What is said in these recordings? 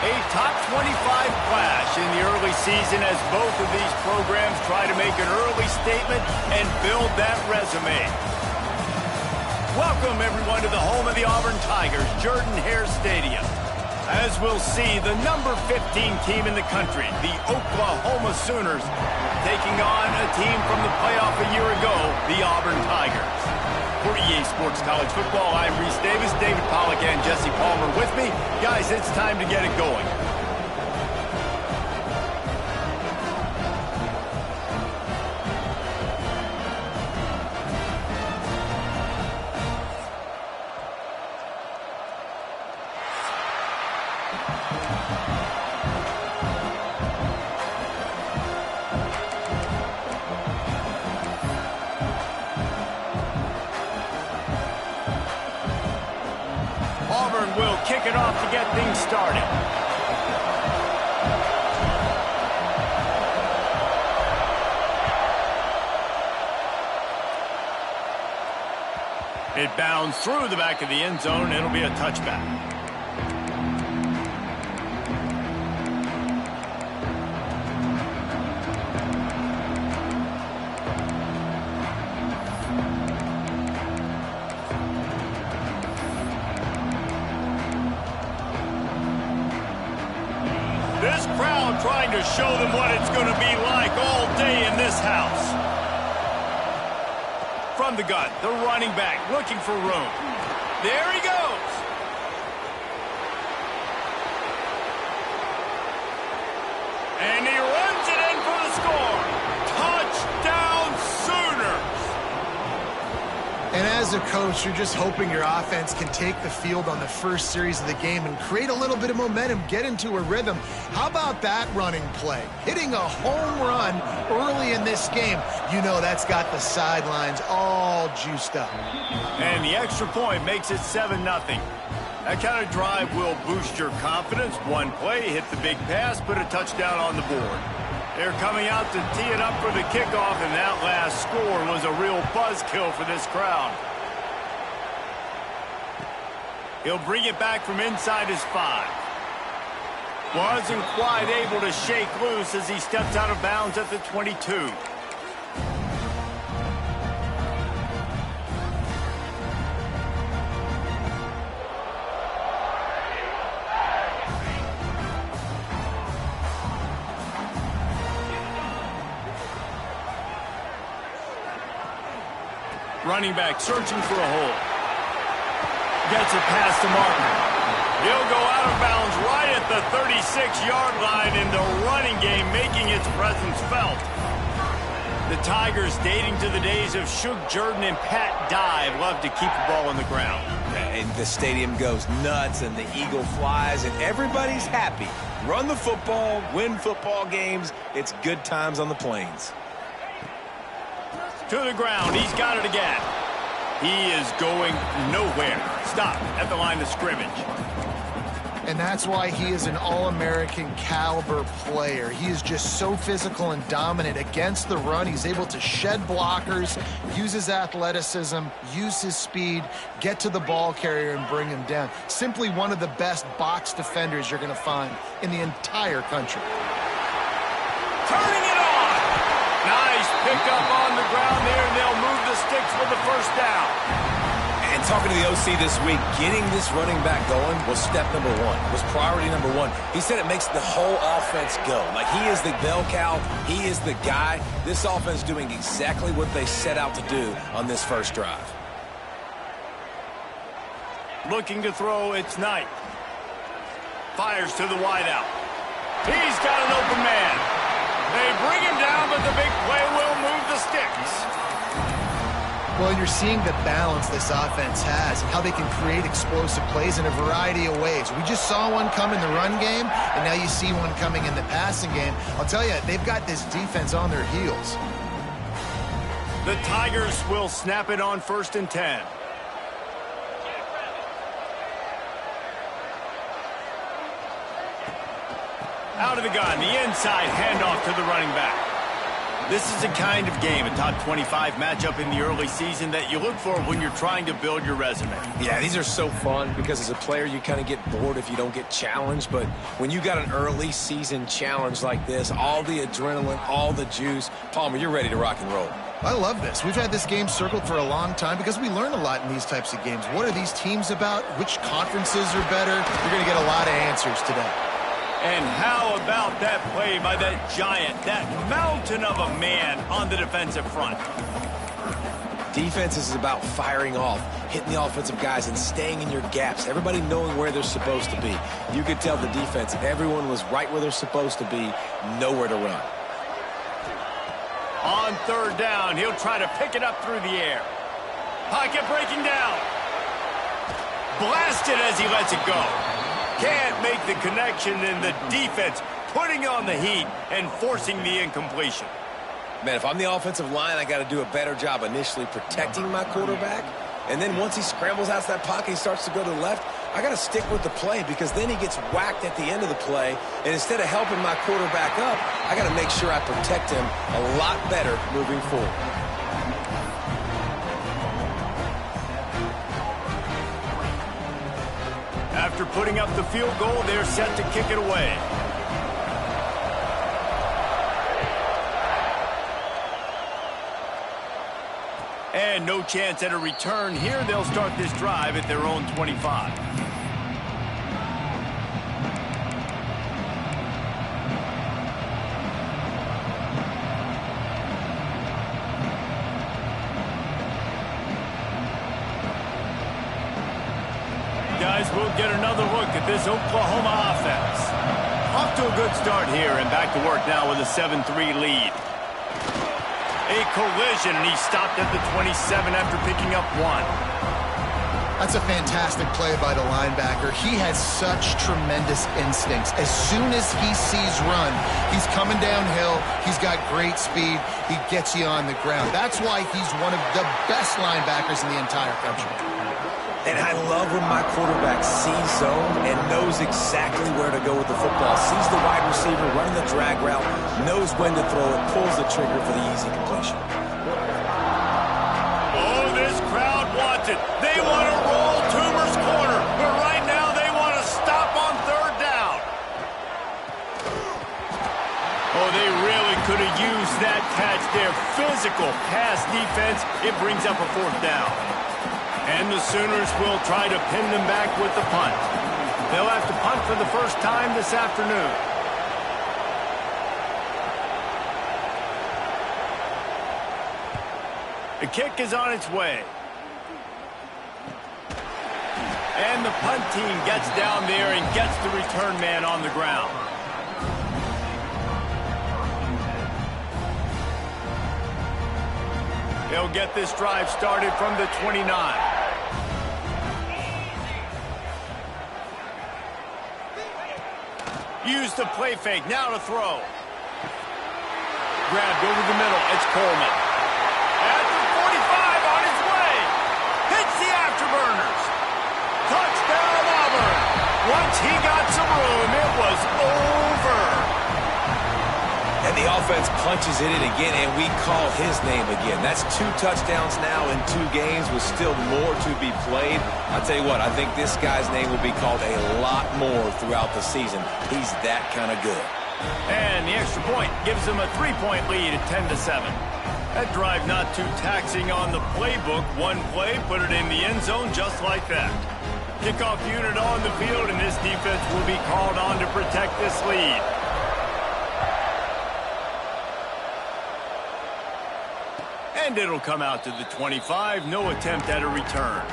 A top 25 clash in the early season as both of these programs try to make an early statement and build that resume. Welcome, everyone, to the home of the Auburn Tigers, Jordan-Hare Stadium. As we'll see, the number 15 team in the country, the Oklahoma Sooners, taking on a team from the playoff a year ago, the Auburn Tigers. For EA Sports College Football, I'm Reese Davis, David Pollack, and Jesse Palmer with me. Guys, it's time to get it going. Auburn will kick it off to get things started. It bounds through the back of the end zone. It'll be a touchback. This crowd trying to show them what it's going to be like all day in this house. From the gun, the running back looking for room. There he goes. And he runs it in for the score. Touchdown, Sooners. And as a coach, you're just hoping your offense can take the field on the first series of the game and create a little bit of momentum, get into a rhythm. How about that running play? Hitting a home run early in this game. You know that's got the sidelines all juiced up. And the extra point makes it 7-0. That kind of drive will boost your confidence. One play, hit the big pass, put a touchdown on the board. They're coming out to tee it up for the kickoff, and that last score was a real buzzkill for this crowd. He'll bring it back from inside his 5. Wasn't quite able to shake loose as he steps out of bounds at the 22. Running back searching for a hole. Gets it past the marker. He'll go out of bounds right at the 36-yard line, in the running game making its presence felt. The Tigers, dating to the days of Shug Jordan and Pat Dye, love to keep the ball on the ground. And the stadium goes nuts, and the eagle flies, and everybody's happy. Run the football, win football games. It's good times on the plains. To the ground, he's got it again. He is going nowhere. Stop at the line of scrimmage. And that's why he is an All-American caliber player. He is just so physical and dominant against the run. He's able to shed blockers, use his athleticism, use his speed, get to the ball carrier and bring him down. Simply one of the best box defenders you're going to find in the entire country. Turning it on. Nice pickup on the ground there, and they'll move the sticks for the first down. And talking to the OC this week, getting this running back going was step number 1, was priority number 1. He said it makes the whole offense go. Like, he is the bell cow, he is the guy. This offense doing exactly what they set out to do on this first drive. Looking to throw, it's Knight. Fires to the wideout. He's got an open man. They bring him down, but the big play will move the sticks. Well, you're seeing the balance this offense has and how they can create explosive plays in a variety of ways. We just saw one come in the run game, and now you see one coming in the passing game. I'll tell you, they've got this defense on their heels. The Tigers will snap it on 1st and 10. Out of the gun, the inside handoff to the running back. This is the kind of game, a top 25 matchup in the early season, that you look for when you're trying to build your resume. Yeah, these are so fun because as a player, you kind of get bored if you don't get challenged. But when you got an early season challenge like this, all the adrenaline, all the juice, Palmer, you're ready to rock and roll. I love this. We've had this game circled for a long time because we learn a lot in these types of games. What are these teams about? Which conferences are better? You're going to get a lot of answers today. And how about that play by that giant, that mountain of a man on the defensive front? Defense is about firing off, hitting the offensive guys, and staying in your gaps. Everybody knowing where they're supposed to be. You could tell the defense, everyone was right where they're supposed to be, nowhere to run. On third down, he'll try to pick it up through the air. Pocket breaking down. Blasted as he lets it go. Can't make the connection, and the defense putting on the heat and forcing the incompletion. Man, if I'm the offensive line, I got to do a better job initially protecting my quarterback. And then once he scrambles out of that pocket, he starts to go to the left, I got to stick with the play because then he gets whacked at the end of the play. And instead of helping my quarterback up, I got to make sure I protect him a lot better moving forward. After putting up the field goal, they're set to kick it away. And no chance at a return here. They'll start this drive at their own 25. Guys, we'll get another look at this Oklahoma offense. Off to a good start here, and back to work now with a 7-3 lead. A collision, and he stopped at the 27 after picking up one. That's a fantastic play by the linebacker. He has such tremendous instincts. As soon as he sees run, he's coming downhill. He's got great speed. He gets you on the ground. That's why he's one of the best linebackers in the entire country. And I love when my quarterback sees zone and knows exactly where to go with the football. Sees the wide receiver running the drag route, knows when to throw it, pulls the trigger for the easy completion. Oh, this crowd wants it. They want to roll Toomer's corner, but right now they want to stop on third down. Oh, they really could have used that catch there. Physical pass defense. It brings up a fourth down. And the Sooners will try to pin them back with the punt. They'll have to punt for the first time this afternoon. The kick is on its way. And the punt team gets down there and gets the return man on the ground. They'll get this drive started from the 29. Use the play fake, now to throw. Grabbed over the middle, it's Coleman. At the 45, on his way. Hits the afterburners. Touchdown, Auburn. Once he got some room, it was over. And the offense punches in it again, and we call his name again. That's 2 touchdowns now in 2 games with still more to be played. I'll tell you what, I think this guy's name will be called a lot more throughout the season. He's that kind of good. And the extra point gives them a 3-point lead at 10-7. That drive not too taxing on the playbook. One play, put it in the end zone just like that. Kickoff unit on the field, and this defense will be called on to protect this lead. And it'll come out to the 25. No attempt at a return.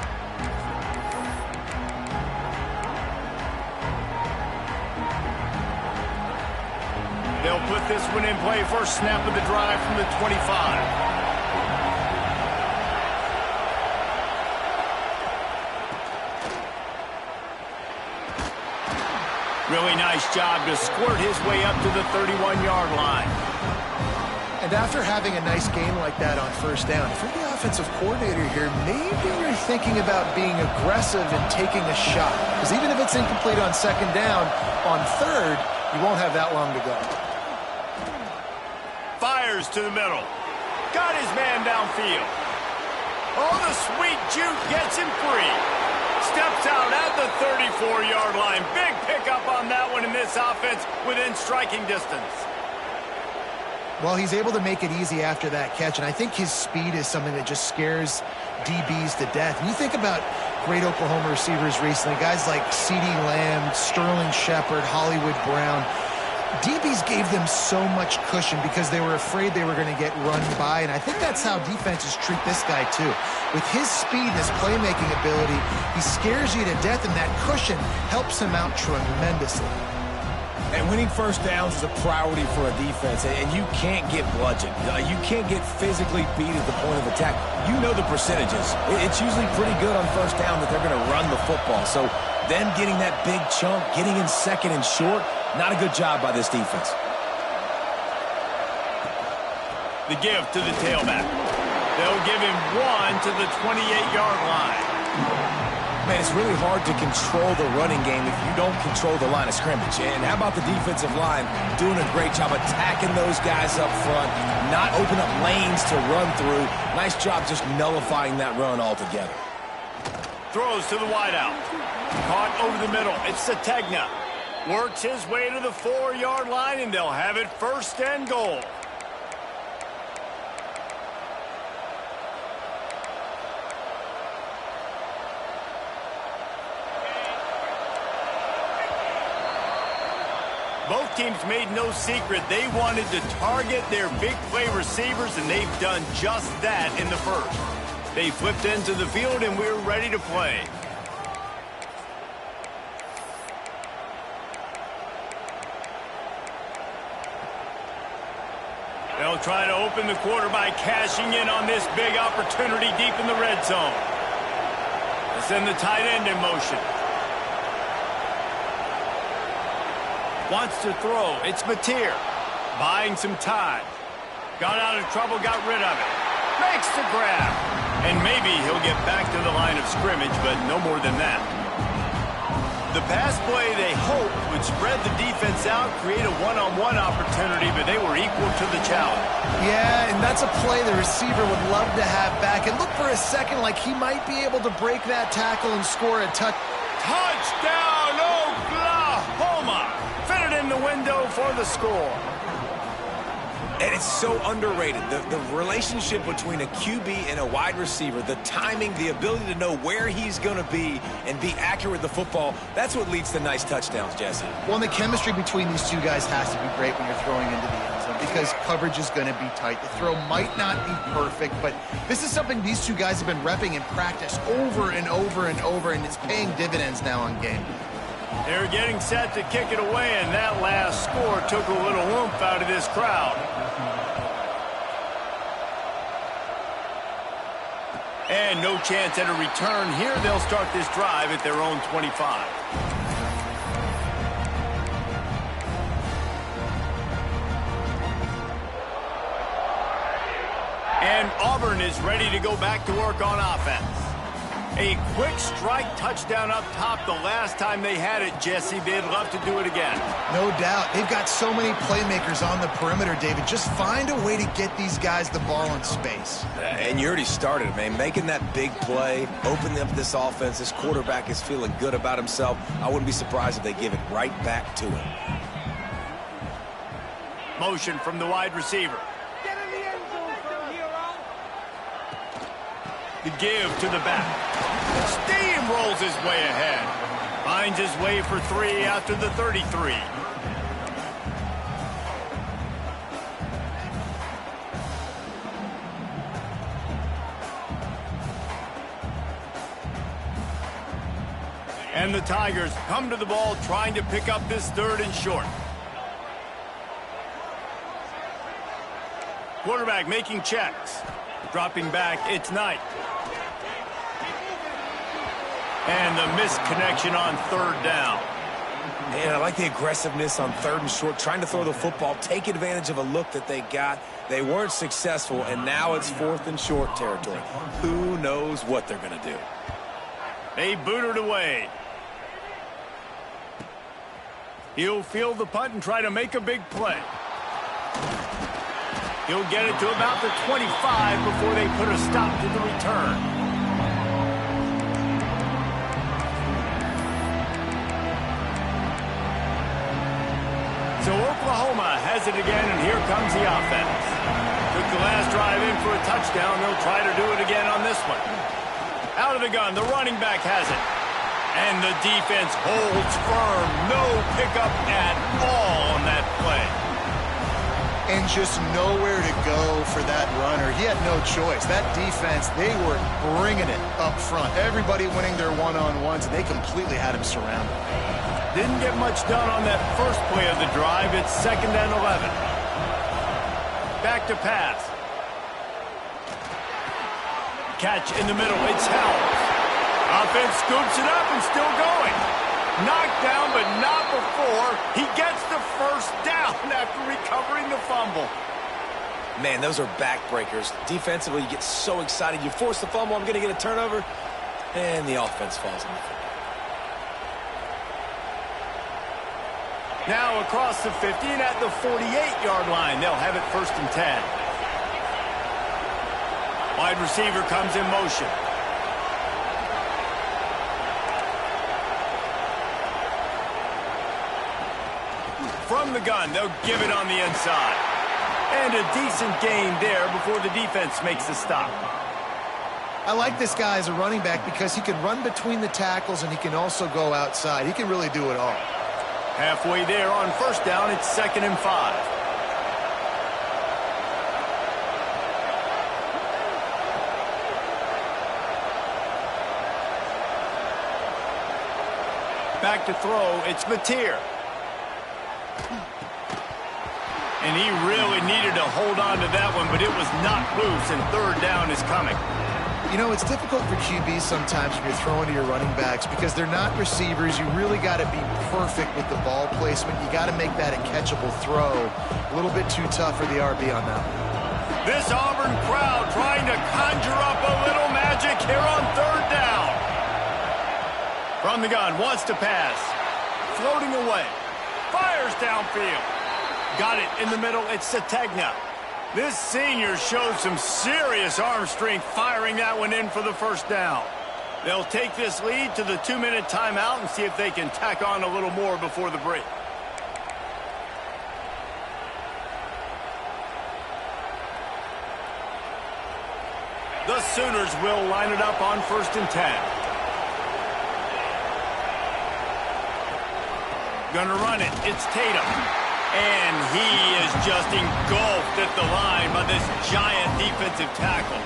They'll put this one in play. First snap of the drive from the 25. Really nice job to squirt his way up to the 31-yard line. And after having a nice game like that on first down, if you're the offensive coordinator here, maybe you're thinking about being aggressive and taking a shot. Because even if it's incomplete on second down, on third, you won't have that long to go. Fires Tigers to the middle. Got his man downfield. Oh, the sweet juke gets him free. Steps out at the 34-yard line. Big pickup on that one in this offense within striking distance. Well, he's able to make it easy after that catch, and I think his speed is something that just scares DBs to death. And you think about great Oklahoma receivers recently, guys like CeeDee Lamb, Sterling Shepard, Hollywood Brown. DBs gave them so much cushion because they were afraid they were going to get run by, and I think that's how defenses treat this guy too. With his speed and his playmaking ability, he scares you to death, and that cushion helps him out tremendously. And winning first downs is a priority for a defense, and you can't get bludgeoned. You can't get physically beat at the point of attack. You know the percentages. It's usually pretty good on first down that they're going to run the football. So then getting that big chunk, getting in second and short, not a good job by this defense. The give to the tailback. They'll give him one to the 28-yard line. Man, it's really hard to control the running game if you don't control the line of scrimmage. And how about the defensive line doing a great job attacking those guys up front, not open up lanes to run through. Nice job just nullifying that run altogether. Throws to the wideout. Caught over the middle. It's Sategna. Works his way to the 4-yard line, and they'll have it first and goal. Both teams made no secret they wanted to target their big play receivers, and they've done just that in the first. They flipped into the field, and we're ready to play. They'll try to open the quarter by cashing in on this big opportunity deep in the red zone. They send the tight end in motion. Wants to throw. It's Mateer. Buying some time. Got out of trouble, got rid of it. Makes the grab. And maybe he'll get back to the line of scrimmage, but no more than that. The pass play, they hoped, would spread the defense out, create a one-on-one opportunity, but they were equal to the challenge. Yeah, and that's a play the receiver would love to have back. And look for a second like he might be able to break that tackle and score a Touchdown, Oklahoma! Fitted in the window for the score. And it's so underrated. The relationship between a QB and a wide receiver, the timing, the ability to know where he's going to be and be accurate with the football, that's what leads to nice touchdowns, Jesse. Well, and the chemistry between these two guys has to be great when you're throwing into the end zone because coverage is going to be tight. The throw might not be perfect, but this is something these two guys have been repping in practice over and over and over, and it's paying dividends now on game. They're getting set to kick it away, and that last score took a little oomph out of this crowd. And no chance at a return here. They'll start this drive at their own 25. And Auburn is ready to go back to work on offense. A quick strike touchdown up top the last time they had it, Jesse. They'd love to do it again. No doubt. They've got so many playmakers on the perimeter, David. Just find a way to get these guys the ball in space. And you already started, man. Making that big play, opening up this offense. This quarterback is feeling good about himself. I wouldn't be surprised if they give it right back to him. Motion from the wide receiver. Get in the end zone, hero. The give to the back. Steamrolls his way ahead. Finds his way for 3 after the 33. And the Tigers come to the ball trying to pick up this 3rd and short. Quarterback making checks. Dropping back, it's Knight. And the missed connection on 3rd down. Man, I like the aggressiveness on 3rd and short, trying to throw the football, take advantage of a look that they got. They weren't successful, and now it's 4th and short territory. Who knows what they're going to do? They boot it away. He'll field the punt and try to make a big play. He'll get it to about the 25 before they put a stop to the return. So Oklahoma has it again, and here comes the offense. Took the last drive in for a touchdown. They'll try to do it again on this one. Out of the gun, the running back has it. And the defense holds firm. No pickup at all on that play. And just nowhere to go for that runner. He had no choice. That defense, they were bringing it up front. Everybody winning their one-on-ones, and they completely had him surrounded. Didn't get much done on that first play of the drive. It's 2nd and 11. Back to pass. Catch in the middle. It's held. Offense scoops it up and still going. Knocked down, but not before he gets the first down after recovering the fumble. Man, those are backbreakers. Defensively, you get so excited. You force the fumble, I'm going to get a turnover, and the offense falls on the field. Now across the 50 and at the 48-yard line, they'll have it 1st and 10. Wide receiver comes in motion. From the gun, they'll give it on the inside. And a decent gain there before the defense makes the stop. I like this guy as a running back because he can run between the tackles and he can also go outside. He can really do it all. Halfway there on 1st down, it's 2nd and 5. Back to throw, it's Mateer. And he really needed to hold on to that one, but it was not loose, and 3rd down is coming. You know, it's difficult for QBs sometimes when you're throwing to your running backs because they're not receivers. You really got to be perfect with the ball placement. You got to make that a catchable throw. A little bit too tough for the RB on that one. This Auburn crowd trying to conjure up a little magic here on 3rd down. From the gun, wants to pass. Floating away. Fires downfield. Got it in the middle. It's Sategna. This senior showed some serious arm strength firing that one in for the 1st down. They'll take this lead to the 2-minute timeout and see if they can tack on a little more before the break. The Sooners will line it up on 1st and 10. Gonna run it. It's Tatum. And he is just engulfed at the line by this giant defensive tackle.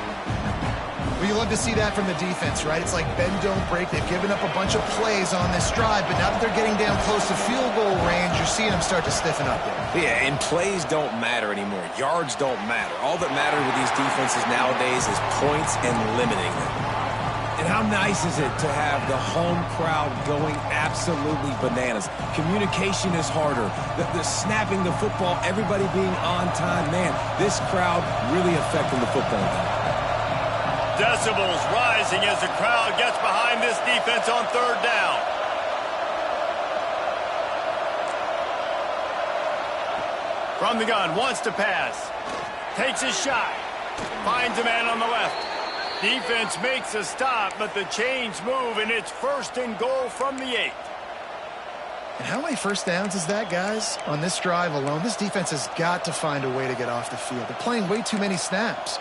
Well, you love to see that from the defense, right? It's like bend, don't break. They've given up a bunch of plays on this drive, but now that they're getting down close to field goal range, you're seeing them start to stiffen up there. Yeah, and plays don't matter anymore. Yards don't matter. All that matters with these defenses nowadays is points and limiting them. And how nice is it to have the home crowd going absolutely bananas? Communication is harder. The snapping the football, everybody being on time. Man, this crowd really affecting the football game. Decibels rising as the crowd gets behind this defense on 3rd down. From the gun, wants to pass. Takes a shot. Finds a man on the left. Defense makes a stop, but the chains move, and it's 1st and goal from the 8. And how many 1st downs is that, guys? On this drive alone, this defense has got to find a way to get off the field. They're playing way too many snaps.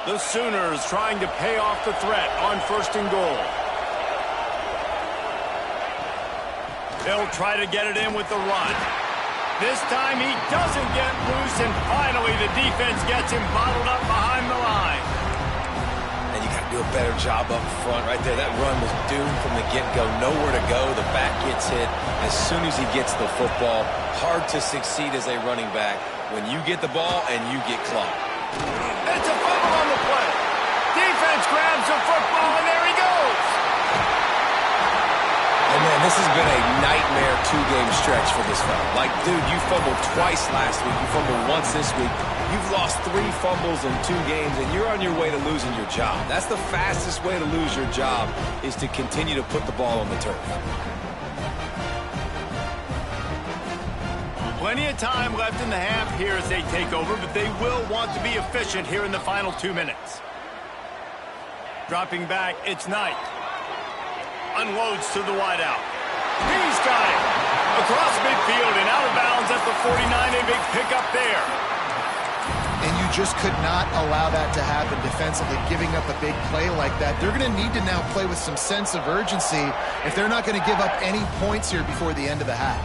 The Sooners trying to pay off the threat on 1st and goal. They'll try to get it in with the run. This time he doesn't get loose, and finally the defense gets him bottled up behind the line. And you got to do a better job up front right there. That run was doomed from the get-go. Nowhere to go. The back gets hit as soon as he gets the football. Hard to succeed as a running back when you get the ball and you get clocked. It's a fumble on the play. Defense grabs the football, and there he goes. And man, this has been a nightmare 2-game stretch for this fella. Like, dude, you fumbled twice last week. You fumbled once this week. You've lost 3 fumbles in 2 games, and you're on your way to losing your job. That's the fastest way to lose your job, is to continue to put the ball on the turf. Plenty of time left in the half here as they take over, but they will want to be efficient here in the final 2 minutes. Dropping back, it's Knight. Unloads to the wideout. He's got it. Across midfield and out of bounds at the 49. A big pickup there. And you just could not allow that to happen defensively, giving up a big play like that. They're going to need to now play with some sense of urgency if they're not going to give up any points here before the end of the half.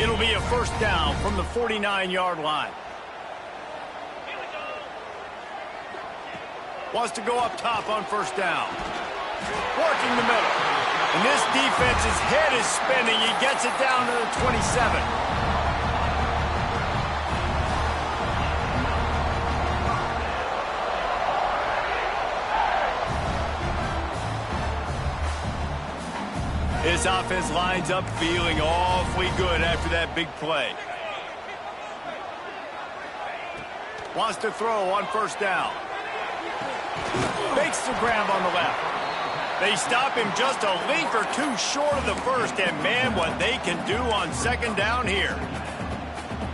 It'll be a first down from the 49-yard line. Wants to go up top on first down. Working the middle. And this defense's head is spinning. He gets it down to the 27. His offense lines up feeling awfully good after that big play. Wants to throw on first down. Makes the grab on the left. They stop him just a link or two short of the first, and man, what they can do on second down here.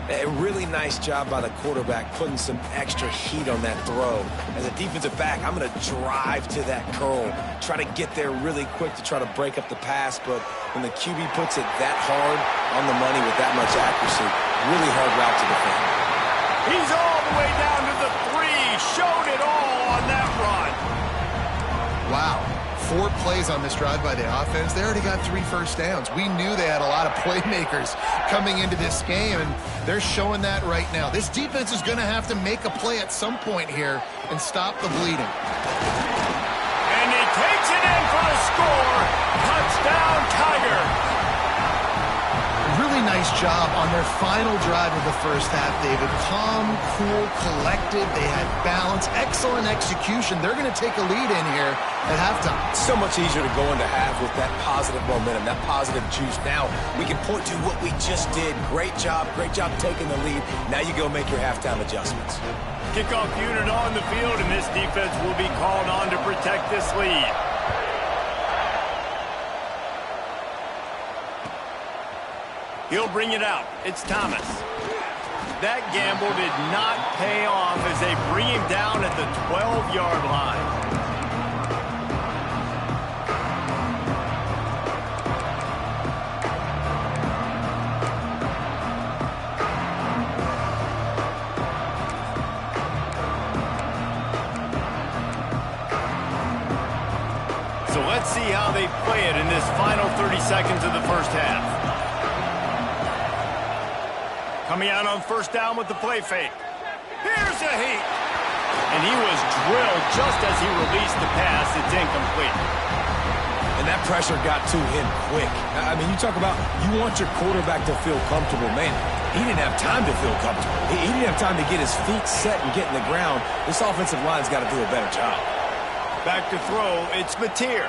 A really nice job by the quarterback putting some extra heat on that throw. As a defensive back, I'm going to drive to that curl, try to get there really quick to try to break up the pass, but when the QB puts it that hard on the money with that much accuracy, really hard route to defend. He's all the way down to the 3, showed it all on that run. Wow. 4 plays on this drive by the offense. They already got 3 first downs. We knew they had a lot of playmakers coming into this game, and they're showing that right now. This defense is going to have to make a play at some point here and stop the bleeding. And he takes it in for the score. Touchdown, Tiger. Really nice job on their final drive of the first half, David. Calm, cool, collected. They had balance, excellent execution. They're going to take a lead in here at halftime. So much easier to go into half with that positive momentum, that positive juice. Now we can point to what we just did. Great job taking the lead. Now you go make your halftime adjustments. Kickoff unit on the field, and this defense will be called on to protect this lead. He'll bring it out. It's Thomas. That gamble did not pay off as they bring him down at the 12-yard line. So let's see how they play it in this final 30 seconds of the first half. Coming out on first down with the play fake. Here's a heat. And he was drilled just as he released the pass. It's incomplete. And that pressure got to him quick. I mean, you talk about you want your quarterback to feel comfortable. Man, he didn't have time to feel comfortable. He didn't have time to get his feet set and get in the ground. This offensive line's got to do a better job. Back to throw. It's Mateer.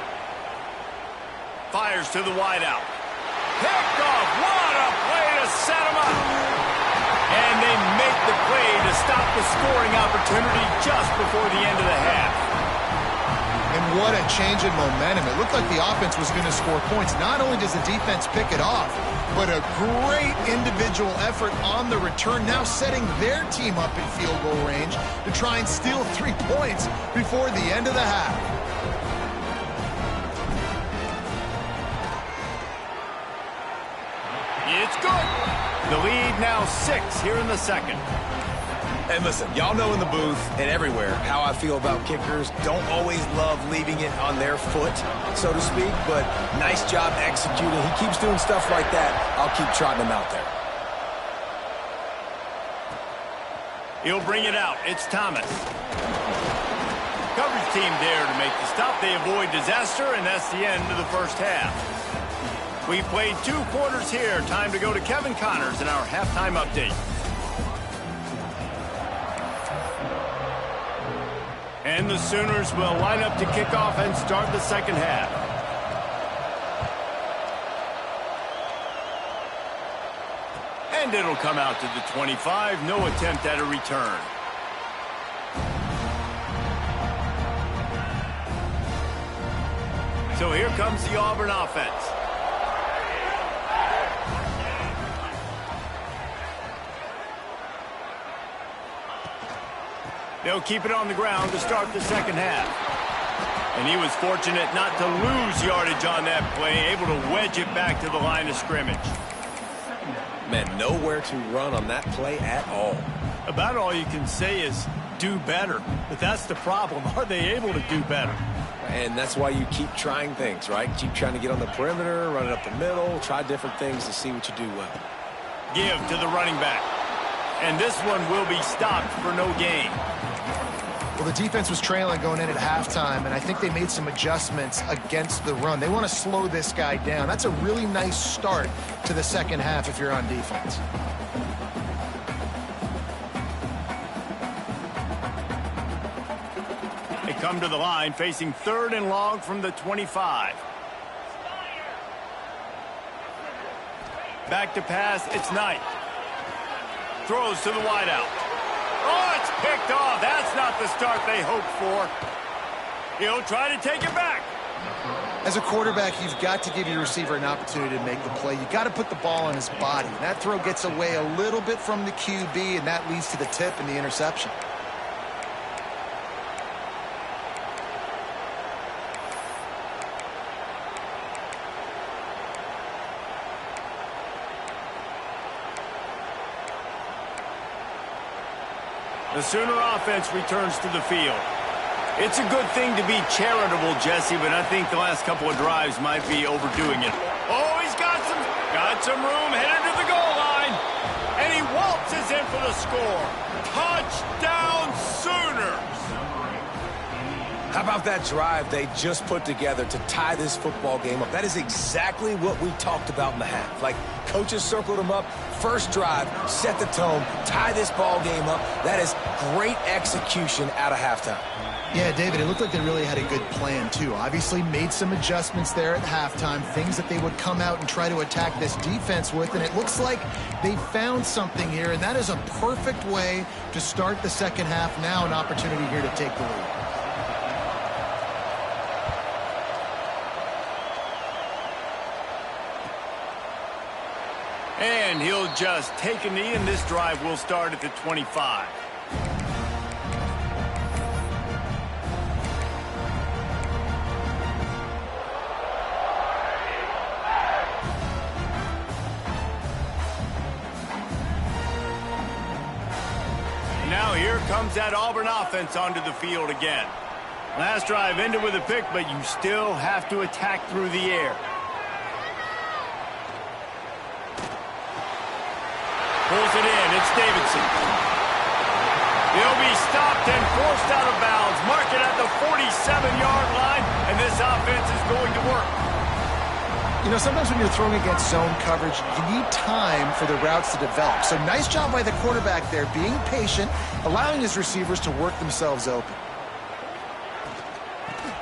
Fires to the wideout. Picked off. What a play to set him up. And they make the play to stop the scoring opportunity just before the end of the half. And what a change in momentum. It looked like the offense was going to score points. Not only does the defense pick it off, but a great individual effort on the return, now setting their team up in field goal range to try and steal 3 points before the end of the half. It's good. The lead now 6 here in the second. And listen, y'all know in the booth and everywhere how I feel about kickers. Don't always love leaving it on their foot, so to speak, but nice job executing. He keeps doing stuff like that. I'll keep trotting him out there. He'll bring it out. It's Thomas. Coverage team there to make the stop. They avoid disaster, and that's the end of the first half. We played 2 quarters here. Time to go to Kevin Connors in our halftime update. And the Sooners will line up to kick off and start the second half. And it'll come out to the 25. No attempt at a return. So here comes the Auburn offense. They'll keep it on the ground to start the second half. And he was fortunate not to lose yardage on that play, able to wedge it back to the line of scrimmage. Man, nowhere to run on that play at all. About all you can say is do better. But that's the problem. Are they able to do better? And that's why you keep trying things, right? Keep trying to get on the perimeter, run it up the middle, try different things to see what you do well. Give to the running back. And this one will be stopped for no gain. Well, the defense was trailing going in at halftime, and I think they made some adjustments against the run. They want to slow this guy down. That's a really nice start to the second half if you're on defense. They come to the line facing 3rd and long from the 25. Back to pass, it's Knight. Throws to the wideout. Oh, it's picked off. That's not the start they hoped for. He'll try to take it back. As a quarterback, you've got to give your receiver an opportunity to make the play. You've got to put the ball on his body. And that throw gets away a little bit from the QB, and that leads to the tip and the interception. The Sooner offense returns to the field. It's a good thing to be charitable, Jesse, but I think the last couple of drives might be overdoing it. Oh, he's got some room, headed to the goal line. And he waltzes in for the score. Touchdown, Sooners! How about that drive they just put together to tie this football game up? That is exactly what we talked about in the half. Like, coaches circled them up. First drive, set the tone, tie this ball game up. That is great execution out of halftime. Yeah, David, it looked like they really had a good plan, too. Obviously made some adjustments there at halftime, things that they would come out and try to attack this defense with, and it looks like they found something here, and that is a perfect way to start the second half. Now an opportunity here to take the lead. And he'll just take a knee, and this drive will start at the 25. Now here comes that Auburn offense onto the field again. Last drive ended with a pick, but you still have to attack through the air. Pulls it in. It's Davidson. He'll be stopped and forced out of bounds. Mark it at the 47-yard line, and this offense is going to work. You know, sometimes when you're throwing against zone coverage, you need time for the routes to develop. So nice job by the quarterback there, being patient, allowing his receivers to work themselves open.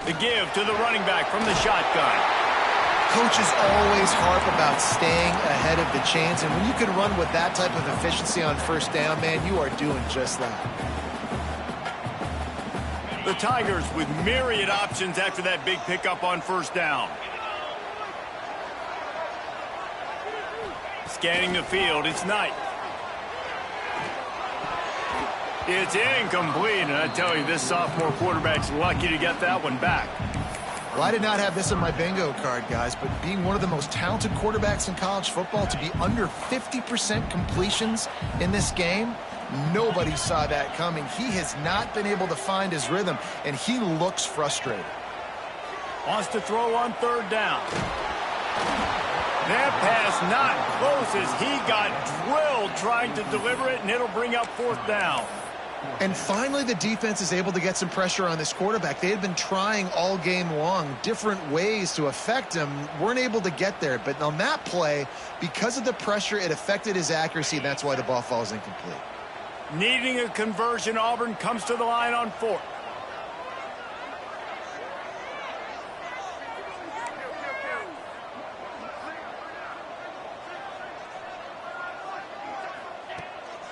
The give to the running back from the shotgun. Coaches always harp about staying ahead of the chains, and when you can run with that type of efficiency on first down, man, you are doing just that. The Tigers with myriad options after that big pickup on first down. Scanning the field, it's Knight. It's incomplete, and I tell you, this sophomore quarterback's lucky to get that one back. Well, I did not have this in my bingo card, guys, but being one of the most talented quarterbacks in college football, to be under 50% completions in this game, nobody saw that coming. He has not been able to find his rhythm, and he looks frustrated. Wants to throw on third down. That pass not close as he got drilled trying to deliver it, and it'll bring up fourth down. And finally, the defense is able to get some pressure on this quarterback. They had been trying all game long different ways to affect him, weren't able to get there. But on that play, because of the pressure, it affected his accuracy, and that's why the ball falls incomplete. Needing a conversion, Auburn comes to the line on fourth.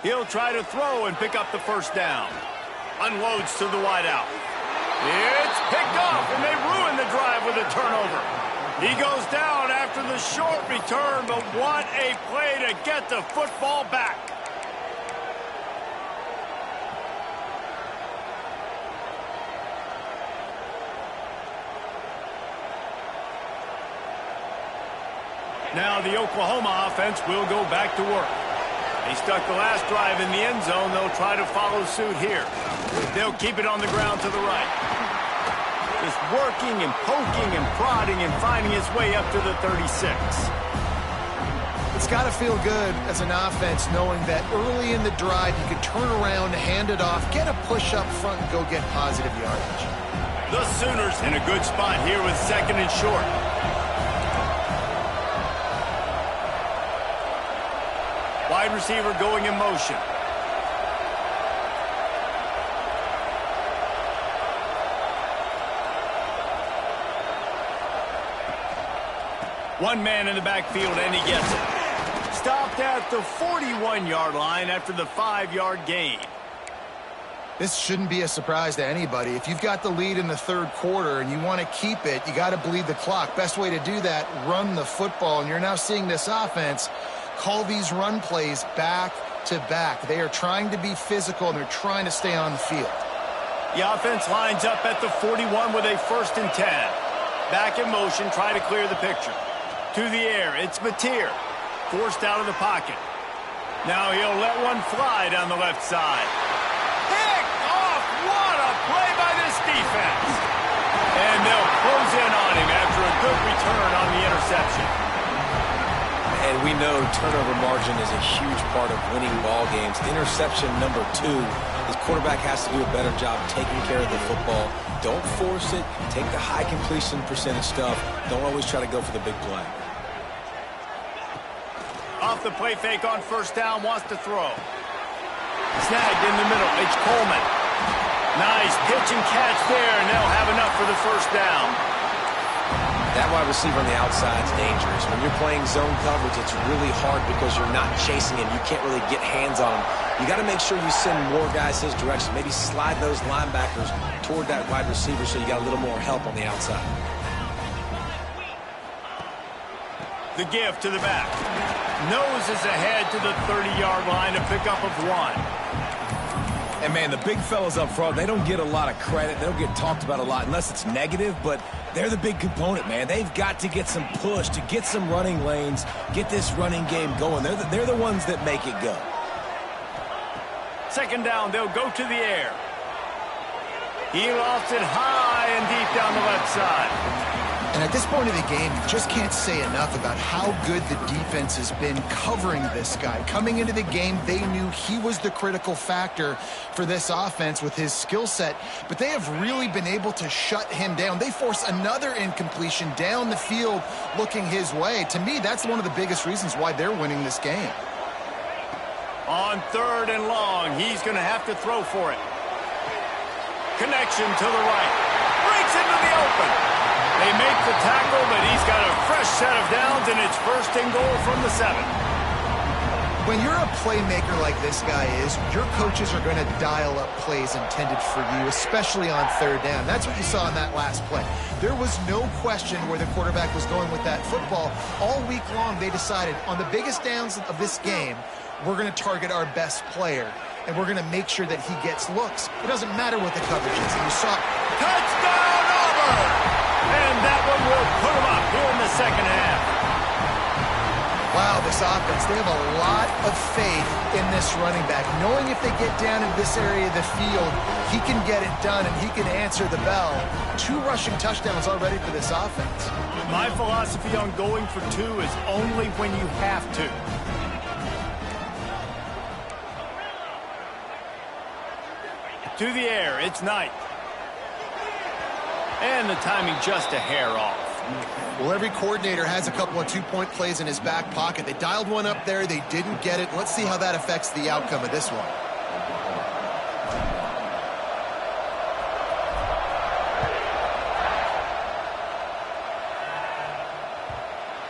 He'll try to throw and pick up the first down. Unloads to the wideout. It's picked off, and they ruin the drive with a turnover. He goes down after the short return, but what a play to get the football back. Now the Oklahoma offense will go back to work. They stuck the last drive in the end zone. They'll try to follow suit here. They'll keep it on the ground to the right. Just working and poking and prodding and finding his way up to the 36. It's got to feel good as an offense knowing that early in the drive you can turn around, hand it off, get a push up front, and go get positive yardage. The Sooners in a good spot here with 2nd and short. Wide receiver going in motion. One man in the backfield, and he gets it. Stopped at the 41-yard line after the 5-yard gain. This shouldn't be a surprise to anybody. If you've got the lead in the 3rd quarter and you want to keep it, you got to bleed the clock. Best way to do that, run the football. And you're now seeing this offense call these run plays back to back. They are trying to be physical, and they're trying to stay on the field. The offense lines up at the 41 with a 1st and 10. Back in motion, try to clear the picture. To the air, it's Mateer. Forced out of the pocket. Now he'll let one fly down the left side. Picked off! What a play by this defense! And they'll close in on him after a good return on the interception. And we know turnover margin is a huge part of winning ball games. Interception number 2. His quarterback has to do a better job taking care of the football. Don't force it. Take the high completion percentage stuff. Don't always try to go for the big play. Off the play fake on 1st down, wants to throw. Snagged in the middle, it's Coleman. Nice pitch and catch there, and they'll have enough for the 1st down. That wide receiver on the outside is dangerous. When you're playing zone coverage, it's really hard because you're not chasing him. You can't really get hands on him. You got to make sure you send more guys his direction. Maybe slide those linebackers toward that wide receiver so you got a little more help on the outside. The give to the back. Noses ahead to the 30-yard line, a pickup of 1. And, man, the big fellas up front, they don't get a lot of credit. They don't get talked about a lot unless it's negative, but they're the big component, man. They've got to get some push, to get some running lanes, get this running game going. They're the ones that make it go. 2nd down, they'll go to the air. He lofts it high and deep down the left side. And at this point of the game, you just can't say enough about how good the defense has been covering this guy. Coming into the game, they knew he was the critical factor for this offense with his skill set, but they have really been able to shut him down. They force another incompletion down the field looking his way. To me, that's one of the biggest reasons why they're winning this game. On 3rd and long, he's going to have to throw for it. Connection to the right. Breaks into the open. They make the tackle, but he's got a fresh set of downs, and it's 1st and goal from the 7. When you're a playmaker like this guy is, your coaches are going to dial up plays intended for you, especially on 3rd down. That's what you saw in that last play. There was no question where the quarterback was going with that football. All week long, they decided on the biggest downs of this game, we're going to target our best player, and we're going to make sure that he gets looks. It doesn't matter what the coverage is. And you saw touchdown, Auburn! And that one will put them up here in the 2nd half. Wow, this offense, they have a lot of faith in this running back, knowing if they get down in this area of the field, he can get it done and he can answer the bell. 2 rushing touchdowns already for this offense. My philosophy on going for 2 is only when you have to. To the air, it's Knight. And the timing just a hair off. Well, every coordinator has a couple of 2-point plays in his back pocket. They dialed one up there. They didn't get it. Let's see how that affects the outcome of this one.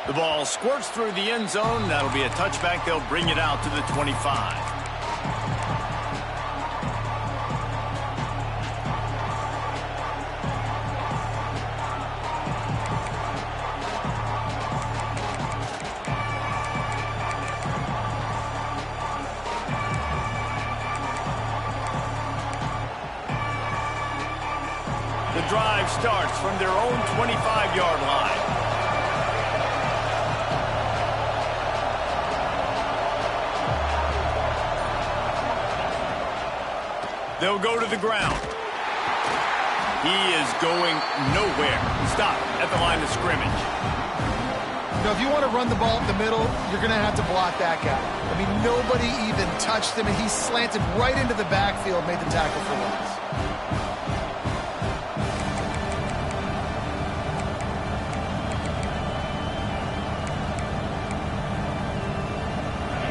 The ball squirts through the end zone. That'll be a touchback. They'll bring it out to the 25. The drive starts from their own 25-yard line. They'll go to the ground. He is going nowhere. Stop at the line of scrimmage. Now, if you want to run the ball up the middle, you're going to have to block that guy. I mean, nobody even touched him, and he slanted right into the backfield, made the tackle for loss.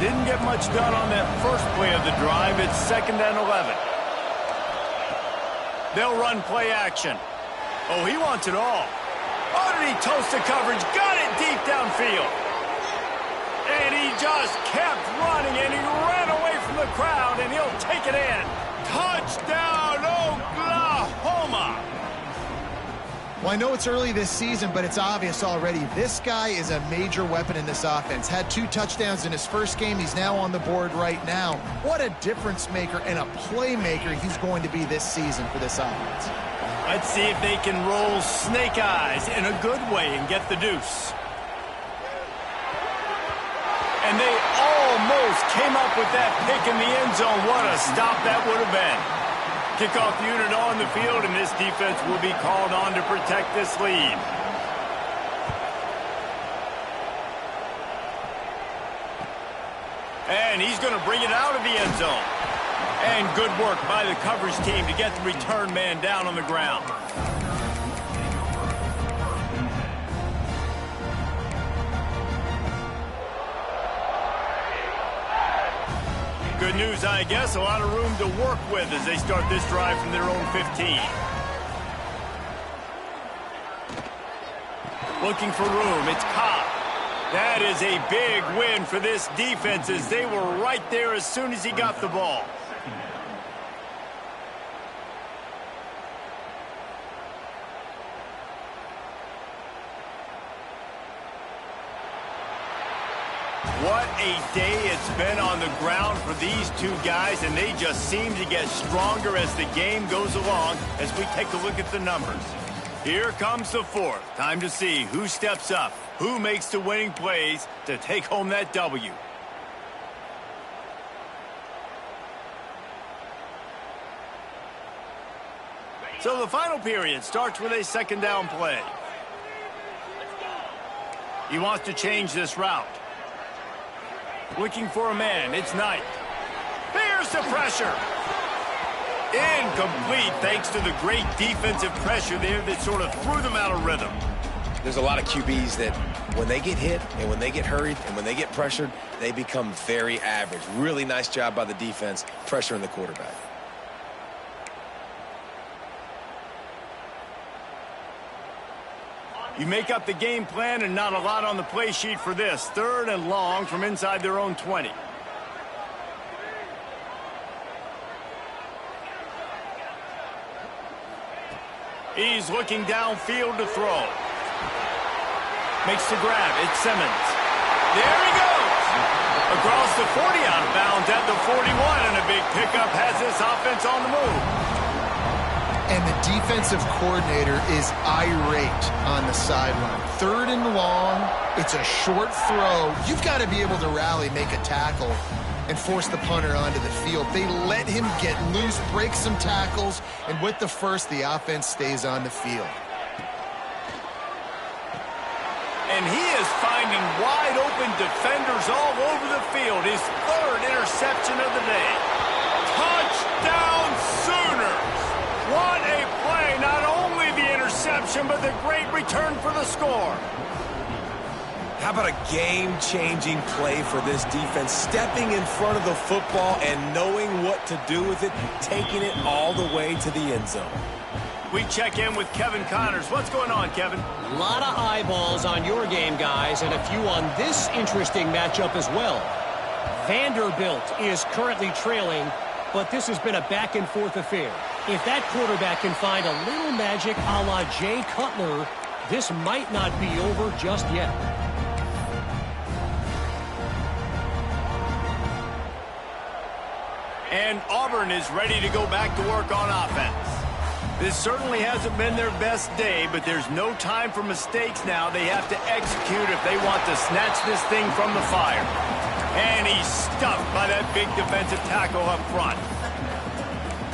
Didn't get much done on that first play of the drive. It's 2nd and 11. They'll run play action. Oh, he wants it all. Oh, did he toast the coverage? Got it deep downfield. And he just kept running, and he ran away from the crowd, and he'll take it in. Touchdown, Oklahoma! Well, I know it's early this season, but it's obvious already. This guy is a major weapon in this offense. Had 2 touchdowns in his first game. He's now on the board right now. What a difference maker and a playmaker he's going to be this season for this offense. Let's see if they can roll snake eyes in a good way and get the deuce. And they almost came up with that pick in the end zone. What a stop that would have been. Kickoff unit on the field, and this defense will be called on to protect this lead. And he's going to bring it out of the end zone. And good work by the coverage team to get the return man down on the ground. Good news, I guess. A lot of room to work with as they start this drive from their own 15. Looking for room. It's Cobb. That is a big win for this defense as they were right there as soon as he got the ball. What a day it's been on the ground for these two guys, and they just seem to get stronger as the game goes along as we take a look at the numbers. Here comes the fourth. Time to see who steps up, who makes the winning plays to take home that W. So the final period starts with a 2nd down play. He wants to change this route. Looking for a man. It's Knight. Here's the pressure. Incomplete thanks to the great defensive pressure there that sort of threw them out of rhythm. There's a lot of QBs that when they get hit and when they get hurried and when they get pressured, they become very average. Really nice job by the defense pressuring the quarterback. You make up the game plan and not a lot on the play sheet for this. 3rd and long from inside their own 20. He's looking downfield to throw. Makes the grab. It's Simmons. There he goes. Across the 40, out of bounds at the 41, and a big pickup has this offense on the move. And the defensive coordinator is irate on the sideline. 3rd and long, it's a short throw. You've got to be able to rally, make a tackle, and force the punter onto the field. They let him get loose, break some tackles, and with the first, the offense stays on the field. And he is finding wide open defenders all over the field. His 3rd interception of the day. Touchdown Sooners! What a play! Not only the interception, but the great return for the score. How about a game-changing play for this defense? Stepping in front of the football and knowing what to do with it, taking it all the way to the end zone. We check in with Kevin Connors. What's going on, Kevin? A lot of eyeballs on your game, guys, and a few on this interesting matchup as well. Vanderbilt is currently trailing, but this has been a back-and-forth affair. If that quarterback can find a little magic a la Jay Cutler, this might not be over just yet. And Auburn is ready to go back to work on offense. This certainly hasn't been their best day, but there's no time for mistakes now. They have to execute if they want to snatch this thing from the fire. And he's stuffed by that big defensive tackle up front.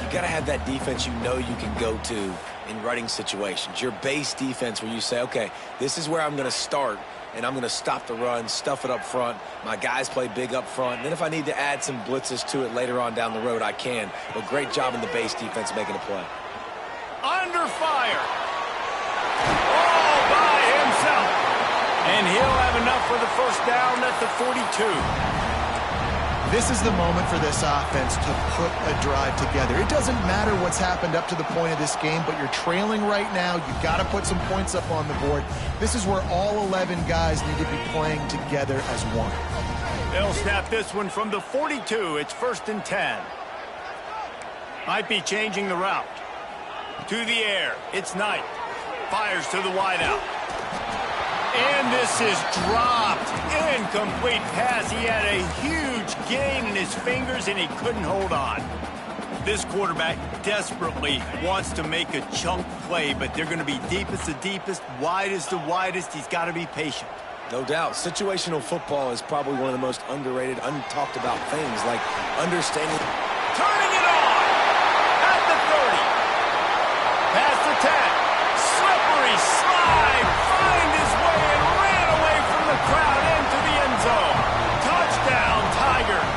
you got to have that defense you know you can go to in running situations. Your base defense where you say, okay, this is where I'm going to start, and I'm going to stop the run, stuff it up front. My guys play big up front. And then if I need to add some blitzes to it later on down the road, I can. But great job in the base defense making a play. Under fire. All by himself. And he'll have enough for the first down at the 42. This is the moment for this offense to put a drive together. It doesn't matter what's happened up to the point of this game, but you're trailing right now. You've got to put some points up on the board. This is where all 11 guys need to be playing together as one. They'll snap this one from the 42. It's 1st and 10. Might be changing the route. To the air. It's Knight. Fires to the wideout. And this is dropped. Incomplete pass. He had a huge gain in his fingers, and he couldn't hold on. This quarterback desperately wants to make a chunk play, but they're going to be deepest the deepest, widest the widest. He's got to be patient. No doubt. Situational football is probably one of the most underrated, untalked about things, like understanding. Turning it on at the 30. Past the 10. Slippery slide. Find his way and ran away from the crowd into the end zone. Touchdown, Tigers.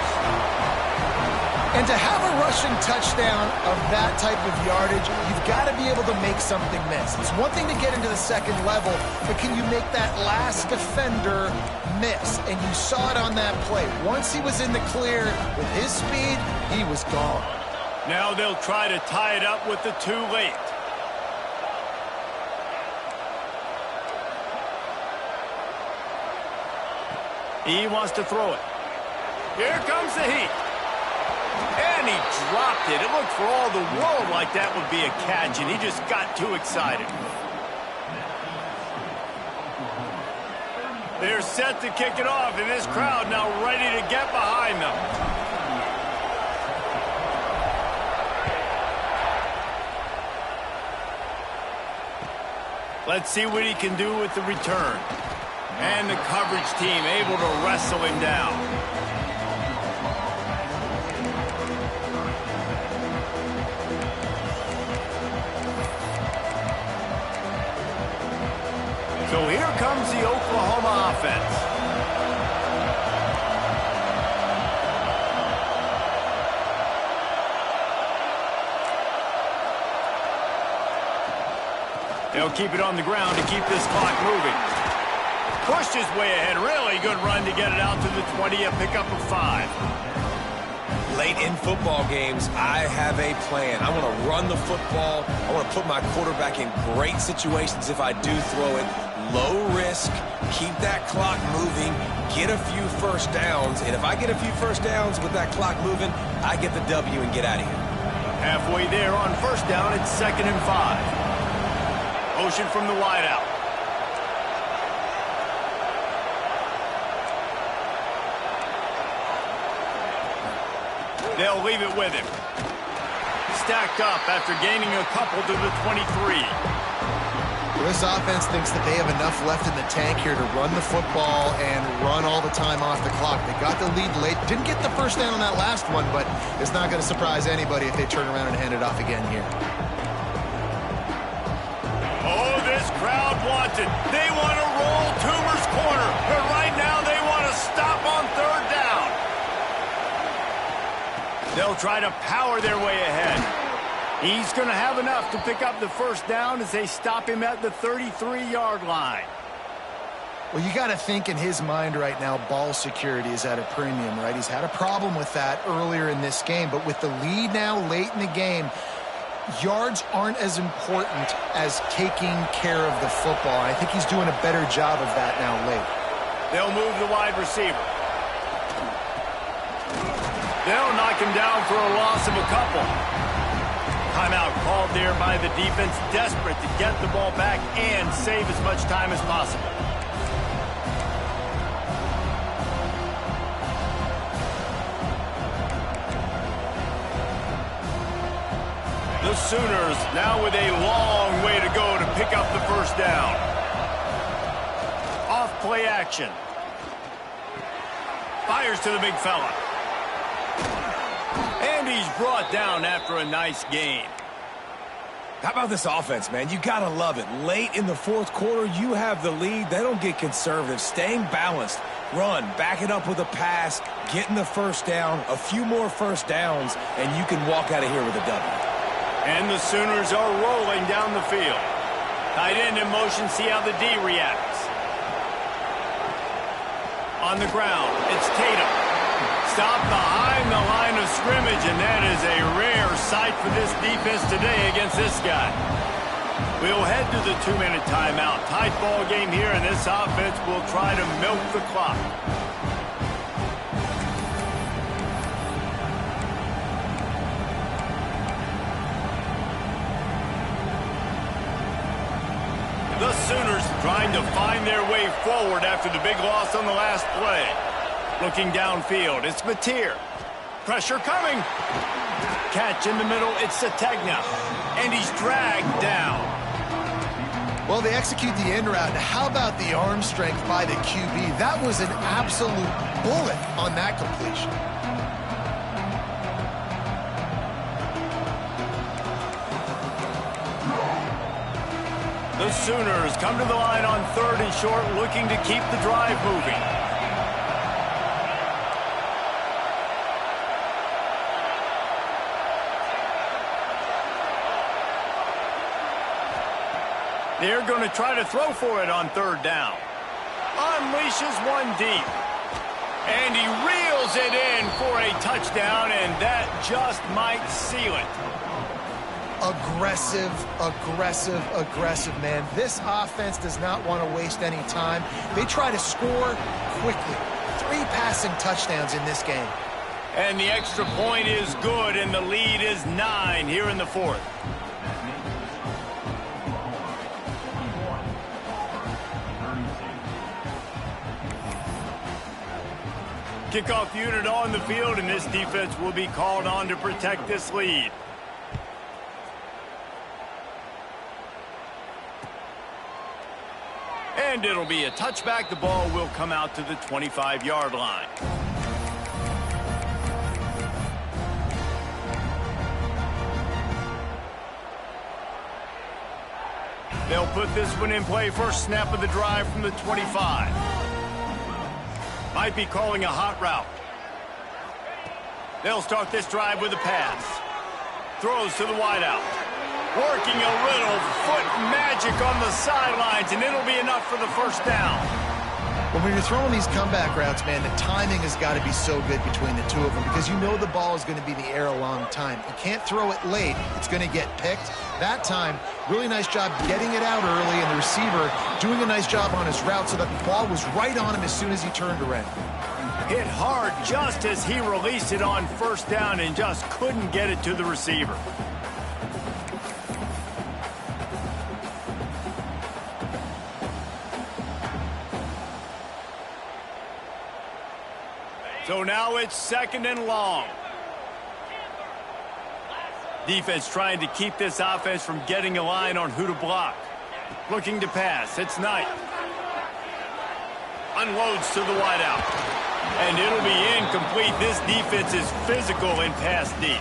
And to have a rushing touchdown of that type of yardage, you've got to be able to make something miss. It's one thing to get into the second level, but can you make that last defender miss? And you saw it on that play. Once he was in the clear with his speed, he was gone. Now they'll try to tie it up with the too late. He wants to throw it. Here comes the heat. And he dropped it. It looked for all the world like that would be a catch, and he just got too excited. They're set to kick it off, and this crowd now ready to get behind them. Let's see what he can do with the return. And the coverage team able to wrestle him down. So here comes the Oklahoma offense. They'll keep it on the ground to keep this clock moving. Pushed his way ahead. Really good run to get it out to the 20, a pickup of 5. Late in football games, I have a plan. I want to run the football. I want to put my quarterback in great situations if I do throw it. Low risk, keep that clock moving, get a few first downs. And if I get a few first downs with that clock moving, I get the W and get out of here. Halfway there on first down, it's 2nd and 5. Motion from the wideout. They'll leave it with him. Stacked up after gaining a couple to the 23. Well, this offense thinks that they have enough left in the tank here to run the football and run all the time off the clock. They got the lead late. Didn't get the first down on that last one, but it's not going to surprise anybody if they turn around and hand it off again here. Oh, this crowd wants it. They want to roll Toomer's corner, but right now they want to stop on 3rd down. They'll try to power their way ahead. He's going to have enough to pick up the first down as they stop him at the 33-yard line. Well, you got to think in his mind right now, ball security is at a premium, right? He's had a problem with that earlier in this game, but with the lead now late in the game, yards aren't as important as taking care of the football. I think he's doing a better job of that now late. They'll move the wide receiver. They'll knock him down for a loss of a couple. Timeout called there by the defense, desperate to get the ball back and save as much time as possible. The Sooners now with a long way to go to pick up the first down. Off play action. Fires to the big fella. And he's brought down after a nice gain. How about this offense, man? You got to love it. Late in the fourth quarter, you have the lead. They don't get conservative. Staying balanced. Run, back it up with a pass, getting the first down, a few more first downs, and you can walk out of here with a W. And the Sooners are rolling down the field. Tight end in motion, see how the D reacts. On the ground, it's Tatum. Stop behind the line of scrimmage, and that is a rare sight for this defense today against this guy. We'll head to the 2-minute timeout. Tight ball game here, and this offense will try to milk the clock. The Sooners trying to find their way forward after the big loss on the last play. Looking downfield, it's Mateer. Pressure coming. Catch in the middle, it's Sategna. And he's dragged down. Well, they execute the end route. How about the arm strength by the QB? That was an absolute bullet on that completion. The Sooners come to the line on 3rd and short, looking to keep the drive moving. They're going to try to throw for it on 3rd down. Unleashes one deep. And he reels it in for a touchdown, and that just might seal it. Aggressive, aggressive, aggressive, man. This offense does not want to waste any time. They try to score quickly. 3 passing touchdowns in this game. And the extra point is good, and the lead is 9 here in the 4th. Kickoff unit on the field, and this defense will be called on to protect this lead. And it'll be a touchback. The ball will come out to the 25-yard line. They'll put this one in play. First snap of the drive from the 25. Might be calling a hot route. They'll start this drive with a pass. Throws to the wideout. Working a little foot magic on the sidelines, and it'll be enough for the first down. When you're throwing these comeback routes, man, the timing has got to be so good between the two of them because you know the ball is going to be in the air a long time. You can't throw it late. It's going to get picked. That time, really nice job getting it out early, and the receiver doing a nice job on his route so that the ball was right on him as soon as he turned around. Hit hard just as he released it on first down and just couldn't get it to the receiver. So now it's 2nd and long. Defense trying to keep this offense from getting a line on who to block. Looking to pass. It's Knight. Unloads to the wideout. And it'll be incomplete. This defense is physical in pass deep.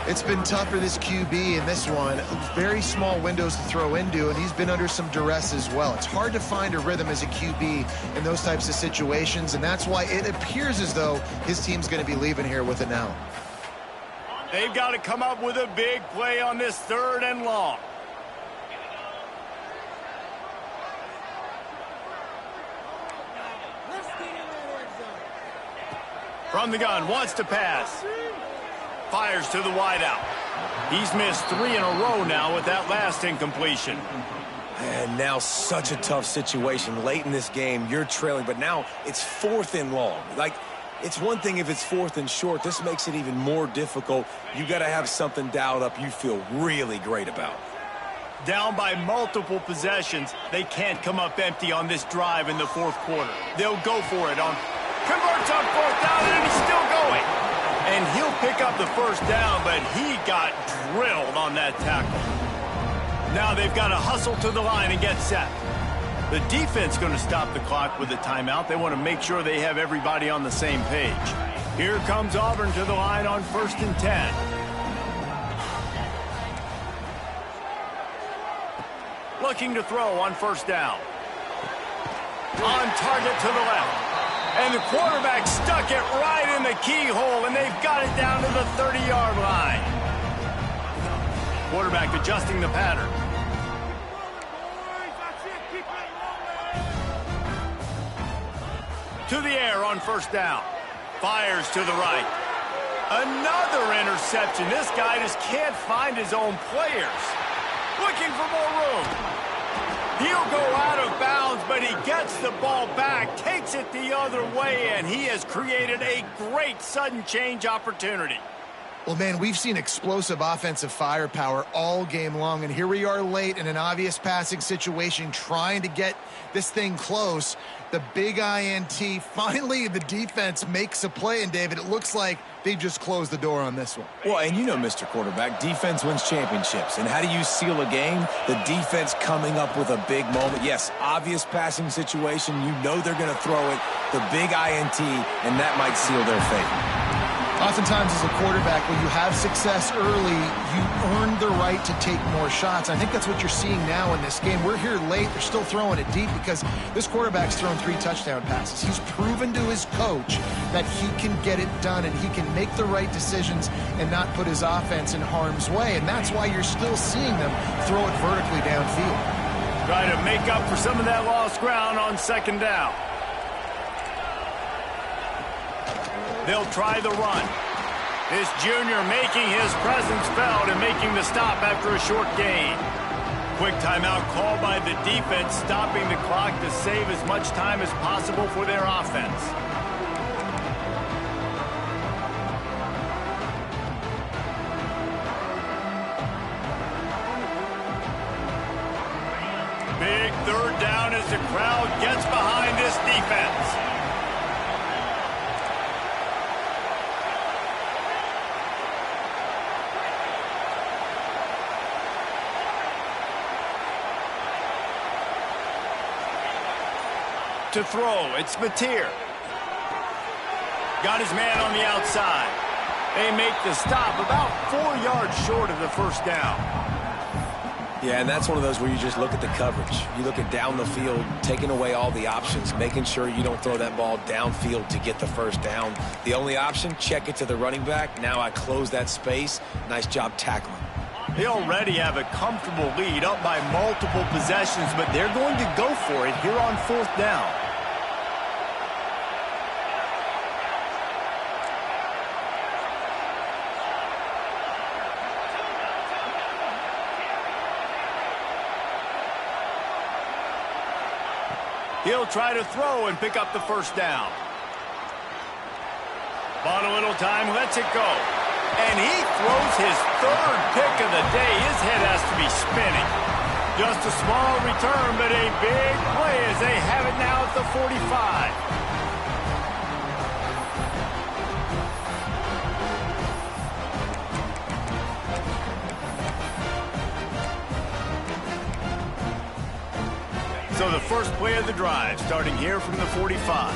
It's been tough for this QB in this one. Very small windows to throw into, and he's been under some duress as well. It's hard to find a rhythm as a QB in those types of situations, and that's why it appears as though his team's going to be leaving here with it now. They've got to come up with a big play on this 3rd and long. From the gun, wants to pass. Fires to the wideout. He's missed 3 in a row now with that last incompletion. And now such a tough situation. Late in this game, you're trailing, but now it's 4th and long. Like, it's one thing if it's 4th and short. This makes it even more difficult. You got to have something dialed up you feel really great about. Down by multiple possessions, they can't come up empty on this drive in the 4th quarter. They'll go for it on... Converts on 4th down, and he's still going. And he'll pick up the first down, but he got drilled on that tackle. Now they've got to hustle to the line and get set. The defense going to stop the clock with a timeout. They want to make sure they have everybody on the same page. Here comes Auburn to the line on 1st and 10. Looking to throw on 1st down. On target to the left. And the quarterback stuck it right in the keyhole, and they've got it down to the 30-yard line. Quarterback adjusting the pattern. To the air on 1st down. Fires to the right. Another interception. This guy just can't find his own players. Looking for more room. He'll go out of bounds, but he gets the ball back, takes it the other way, and he has created a great sudden change opportunity. Well, man, we've seen explosive offensive firepower all game long, and here we are late in an obvious passing situation trying to get this thing close. The big INT, finally the defense makes a play, and David, it looks like they've just closed the door on this one. Well, and you know, Mr. Quarterback, defense wins championships. And how do you seal a game? The defense coming up with a big moment. Yes, obvious passing situation. You know they're going to throw it. The big INT, and that might seal their fate. Oftentimes as a quarterback, when you have success early, you earn the right to take more shots. I think that's what you're seeing now in this game. We're here late. They're still throwing it deep because this quarterback's thrown 3 touchdown passes. He's proven to his coach that he can get it done and he can make the right decisions and not put his offense in harm's way. And that's why you're still seeing them throw it vertically downfield. Try to make up for some of that lost ground on 2nd down. They'll try the run. This junior making his presence felt and making the stop after a short gain. Quick timeout called by the defense, stopping the clock to save as much time as possible for their offense. Big 3rd down as the crowd gets behind this defense. To throw, it's Mateer. Got his man on the outside. They make the stop about 4 yards short of the 1st down. Yeah, and that's one of those where you just look at the coverage. You look at down the field, taking away all the options, making sure you don't throw that ball downfield to get the 1st down. The only option, check it to the running back. Now I close that space. Nice job tackling. They already have a comfortable lead up by multiple possessions, but they're going to go for it here on 4th down. He'll try to throw and pick up the 1st down. Bought a little time, lets it go. And he throws his 3rd pick of the day. His head has to be spinning. Just a small return, but a big play as they have it now at the 45. So the first play of the drive, starting here from the 45.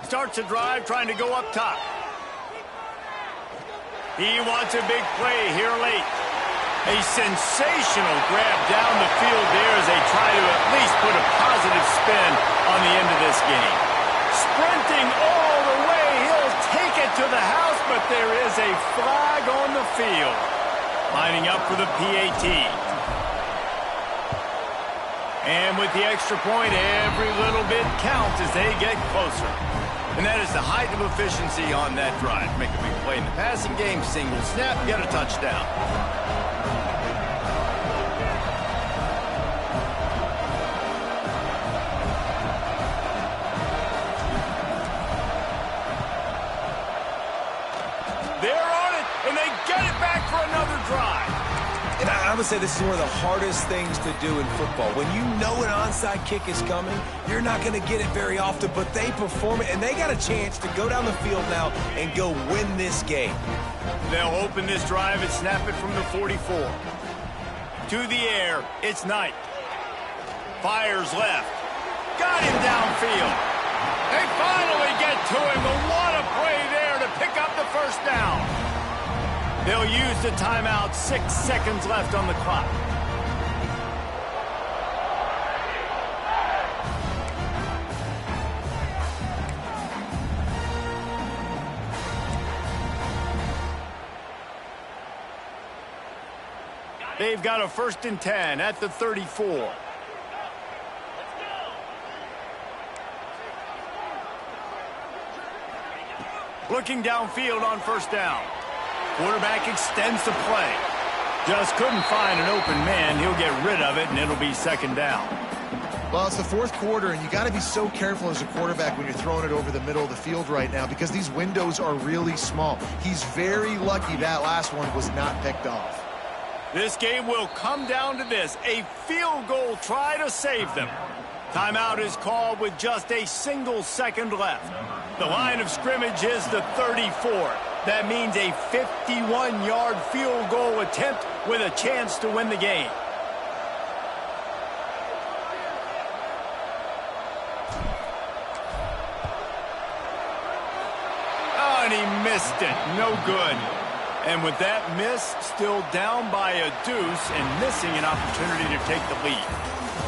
Starts a drive, trying to go up top. He wants a big play here late. A sensational grab down the field there as they try to at least put a positive spin on the end of this game. Sprinting all the way, he'll take it to the house, but there is a flag on the field. Lining up for the PAT. And with the extra point, every little bit counts as they get closer. And that is the height of efficiency on that drive. Make a big play in the passing game, single snap, get a touchdown. They're on it, and they get it back for another drive. And I would say this is one of the hardest things to do in football. When you know an onside kick is coming, you're not going to get it very often, but they perform it, and they got a chance to go down the field now and go win this game. They'll open this drive and snap it from the 44. To the air, it's Knight. Fires left. Got him downfield. They finally get to him, but what a play there to pick up the first down. They'll use the timeout. 6 seconds left on the clock. They've got a 1st and 10 at the 34. Looking downfield on 1st down. Quarterback extends the play. Just couldn't find an open man. He'll get rid of it, and it'll be 2nd down. Well, it's the 4th quarter, and you got to be so careful as a quarterback when you're throwing it over the middle of the field right now because these windows are really small. He's very lucky that last one was not picked off. This game will come down to this, a field goal try to save them. Timeout is called with just a single second left. The line of scrimmage is the 34. That means a 51-yard field goal attempt with a chance to win the game. Oh, and he missed it. No good. And with that miss, still down by a deuce and missing an opportunity to take the lead.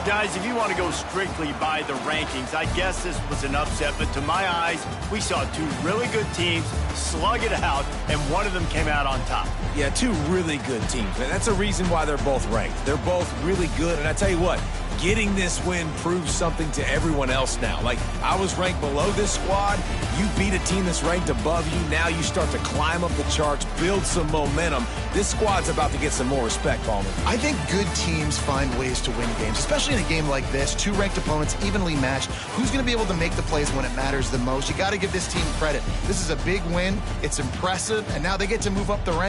Guys, if you want to go strictly by the rankings, I guess this was an upset, but to my eyes, we saw 2 really good teams slug it out, and one of them came out on top. Yeah, 2 really good teams. And that's a reason why they're both ranked. They're both really good, and I tell you what, getting this win proves something to everyone else now. Like, I was ranked below this squad. You beat a team that's ranked above you. Now you start to climb up the charts, build some momentum. This squad's about to get some more respect, Ballman. I think good teams find ways to win games, especially in a game like this. 2 ranked opponents, evenly matched. Who's going to be able to make the plays when it matters the most? You got to give this team credit. This is a big win. It's impressive, and now they get to move up the ranks.